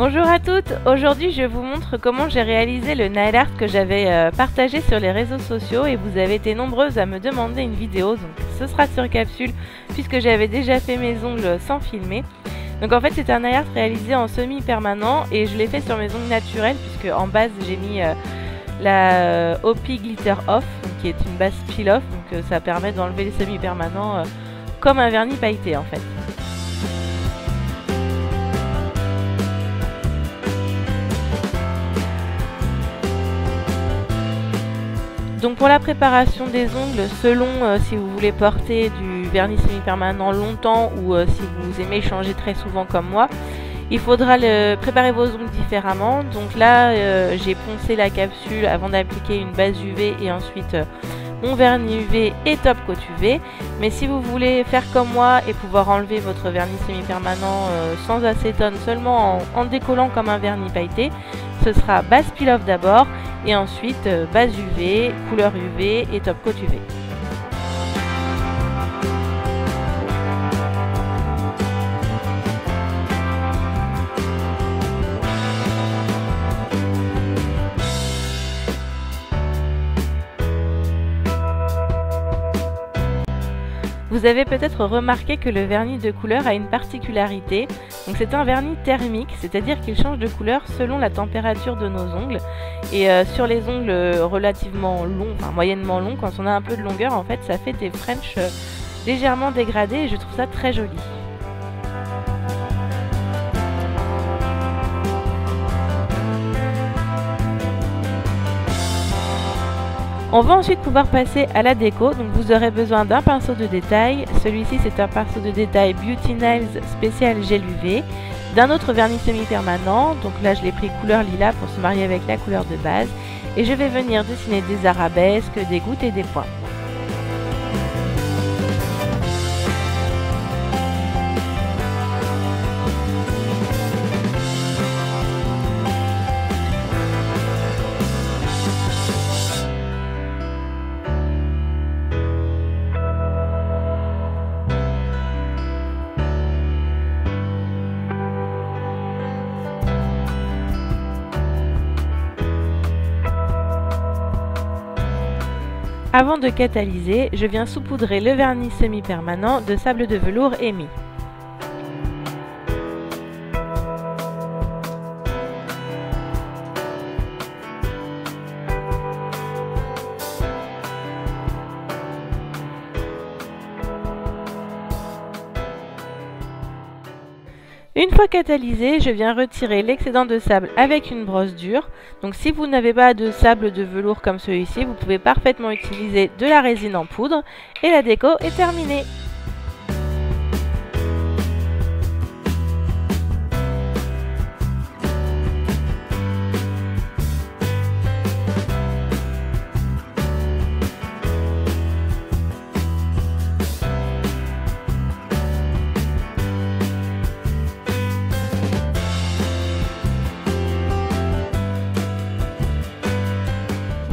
Bonjour à toutes, aujourd'hui je vous montre comment j'ai réalisé le nail art que j'avais partagé sur les réseaux sociaux et vous avez été nombreuses à me demander une vidéo, donc ce sera sur capsule puisque j'avais déjà fait mes ongles sans filmer. Donc en fait c'est un nail art réalisé en semi-permanent et je l'ai fait sur mes ongles naturels puisque en base j'ai mis la OP Glitter Off qui est une base peel-off, donc ça permet d'enlever les semi-permanents comme un vernis pailleté en fait. Donc pour la préparation des ongles, selon si vous voulez porter du vernis semi-permanent longtemps ou si vous aimez changer très souvent comme moi, il faudra préparer vos ongles différemment. Donc là j'ai poncé la capsule avant d'appliquer une base UV et ensuite mon vernis UV et top coat UV. Mais si vous voulez faire comme moi et pouvoir enlever votre vernis semi-permanent sans acétone, seulement en décollant comme un vernis pailleté, ce sera base peel-off d'abord et ensuite base UV, couleur UV et top coat UV. Vous avez peut-être remarqué que le vernis de couleur a une particularité, donc c'est un vernis thermique, c'est-à-dire qu'il change de couleur selon la température de nos ongles. Et sur les ongles relativement longs, enfin moyennement longs, quand on a un peu de longueur, en fait ça fait des French légèrement dégradés et je trouve ça très joli. On va ensuite pouvoir passer à la déco, donc vous aurez besoin d'un pinceau de détail, celui-ci c'est un pinceau de détail Beauty Nails spécial gel UV, d'un autre vernis semi-permanent, donc là je l'ai pris couleur lilas pour se marier avec la couleur de base, et je vais venir dessiner des arabesques, des gouttes et des points. Avant de catalyser, je viens saupoudrer le vernis semi-permanent de sable de velours émis. Une fois catalysé, je viens retirer l'excédent de sable avec une brosse dure. Donc si vous n'avez pas de sable de velours comme celui-ci, vous pouvez parfaitement utiliser de la résine en poudre et la déco est terminée.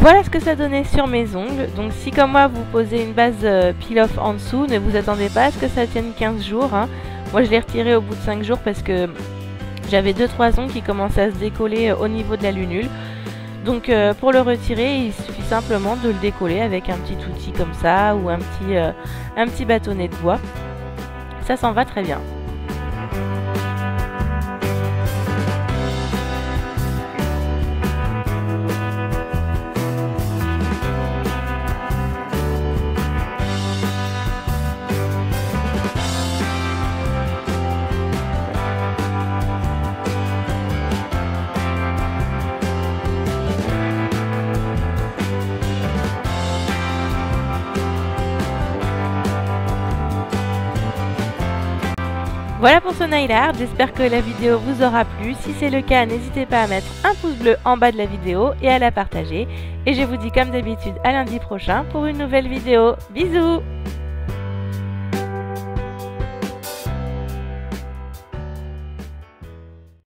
Voilà ce que ça donnait sur mes ongles. Donc si comme moi vous posez une base peel-off en dessous, ne vous attendez pas à ce que ça tienne 15 jours. Moi je l'ai retiré au bout de 5 jours parce que j'avais 2-3 ongles qui commençaient à se décoller au niveau de la lunule. Donc pour le retirer, il suffit simplement de le décoller avec un petit outil comme ça ou un petit bâtonnet de bois. Ça s'en va très bien. Voilà pour ce nail art, j'espère que la vidéo vous aura plu. Si c'est le cas, n'hésitez pas à mettre un pouce bleu en bas de la vidéo et à la partager. Et je vous dis comme d'habitude à lundi prochain pour une nouvelle vidéo. Bisous!